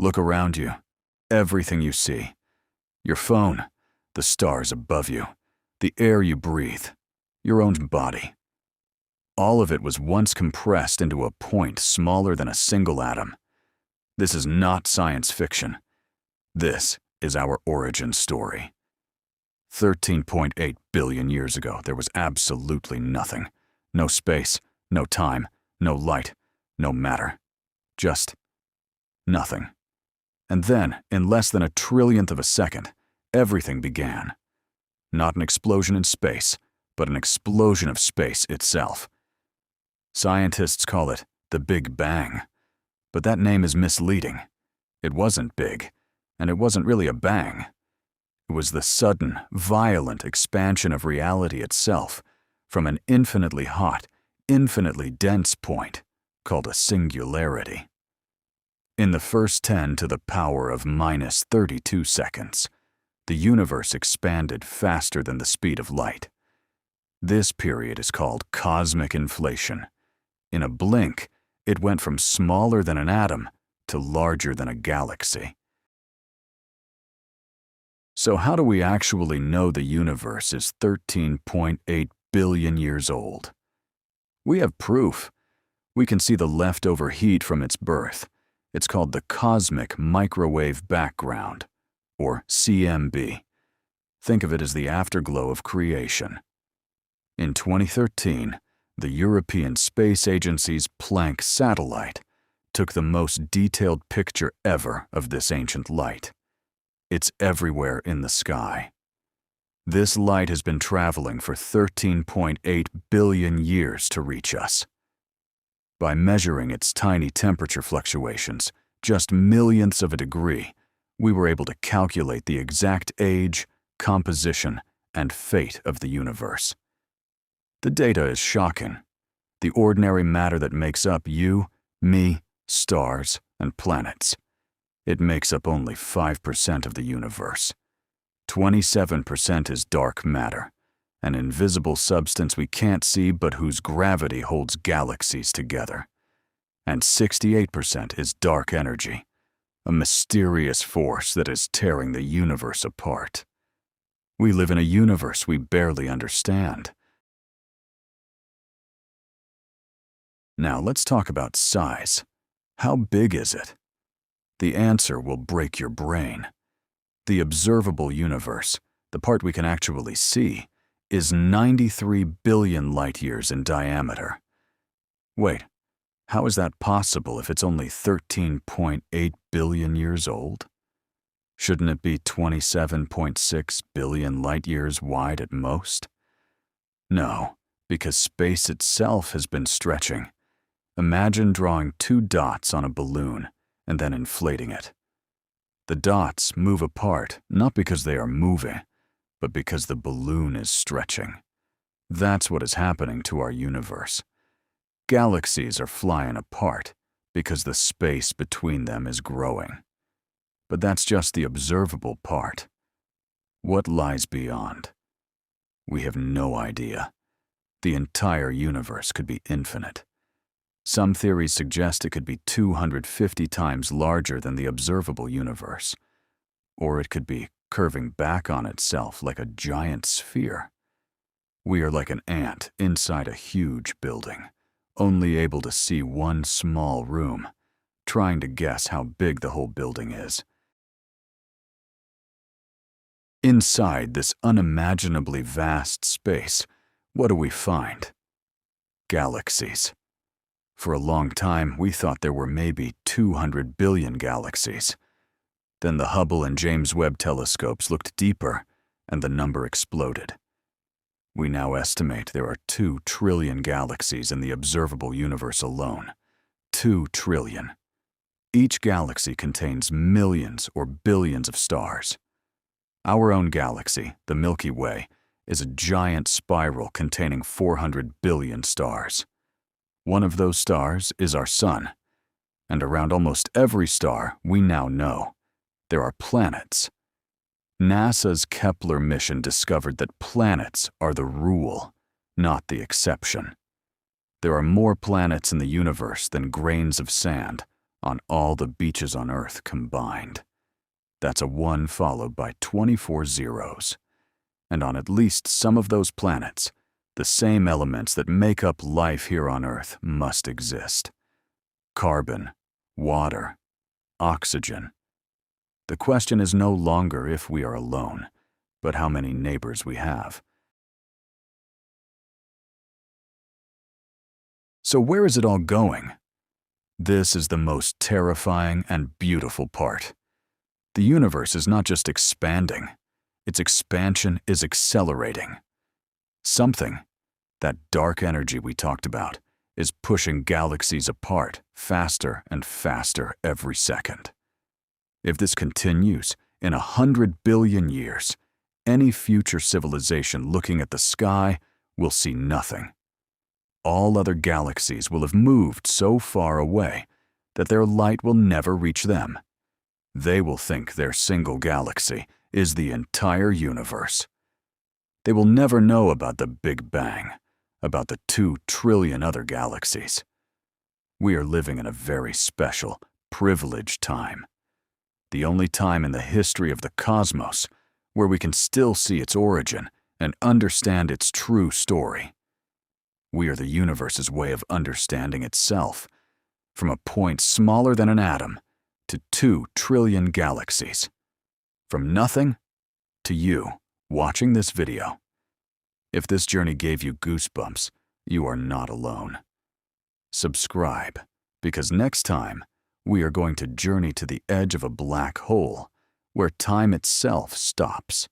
Look around you. Everything you see. Your phone, the stars above you, the air you breathe, your own body. All of it was once compressed into a point smaller than a single atom. This is not science fiction. This is our origin story. 13.8 billion years ago, there was absolutely nothing. No space, no time, no light, no matter. Just nothing. And then, in less than a trillionth of a second, everything began. Not an explosion in space, but an explosion of space itself. Scientists call it the Big Bang. But that name is misleading. It wasn't big, and it wasn't really a bang. It was the sudden, violent expansion of reality itself from an infinitely hot, infinitely dense point called a singularity. In the first 10 to the power of minus 32 seconds, the universe expanded faster than the speed of light. This period is called cosmic inflation. In a blink, it went from smaller than an atom to larger than a galaxy. So how do we actually know the universe is 13.8 billion years old? We have proof. We can see the leftover heat from its birth. It's called the cosmic microwave background, or CMB. Think of it as the afterglow of creation. In 2013, the European Space Agency's Planck satellite took the most detailed picture ever of this ancient light. It's everywhere in the sky. This light has been traveling for 13.8 billion years to reach us. By measuring its tiny temperature fluctuations, just millionths of a degree, we were able to calculate the exact age, composition, and fate of the universe. The data is shocking. The ordinary matter that makes up you, me, stars, and planets. It makes up only 5% of the universe. 27% is dark matter, an invisible substance we can't see but whose gravity holds galaxies together. And 68% is dark energy, a mysterious force that is tearing the universe apart. We live in a universe we barely understand. Now let's talk about size. How big is it? The answer will break your brain. The observable universe, the part we can actually see, is 93 billion light-years in diameter. Wait, how is that possible if it's only 13.8 billion years old? Shouldn't it be 27.6 billion light-years wide at most? No, because space itself has been stretching. Imagine drawing two dots on a balloon and then inflating it. The dots move apart not because they are moving, but because the balloon is stretching. That's what is happening to our universe. Galaxies are flying apart because the space between them is growing. But that's just the observable part. What lies beyond? We have no idea. The entire universe could be infinite. Some theories suggest it could be 250 times larger than the observable universe. Or it could be curving back on itself like a giant sphere. We are like an ant inside a huge building, only able to see one small room, trying to guess how big the whole building is. Inside this unimaginably vast space, what do we find? Galaxies. For a long time, we thought there were maybe 200 billion galaxies. Then the Hubble and James Webb telescopes looked deeper, and the number exploded. We now estimate there are 2 trillion galaxies in the observable universe alone. 2 trillion. Each galaxy contains millions or billions of stars. Our own galaxy, the Milky Way, is a giant spiral containing 400 billion stars. One of those stars is our Sun, and around almost every star we now know, there are planets. NASA's Kepler mission discovered that planets are the rule, not the exception. There are more planets in the universe than grains of sand, on all the beaches on Earth combined. That's a 1 followed by 24 zeros. And on at least some of those planets, the same elements that make up life here on Earth must exist. Carbon, water, oxygen. The question is no longer if we are alone, but how many neighbors we have. So where is it all going? This is the most terrifying and beautiful part. The universe is not just expanding, its expansion is accelerating. Something, that dark energy we talked about, is pushing galaxies apart faster and faster every second. If this continues, in 100 billion years, any future civilization looking at the sky will see nothing. All other galaxies will have moved so far away that their light will never reach them. They will think their single galaxy is the entire universe. They will never know about the Big Bang, about the 2 trillion other galaxies. We are living in a very special, privileged time. The only time in the history of the cosmos where we can still see its origin and understand its true story. We are the universe's way of understanding itself, from a point smaller than an atom to 2 trillion galaxies. From nothing to you watching this video. If this journey gave you goosebumps, you are not alone. Subscribe, because next time we are going to journey to the edge of a black hole where time itself stops.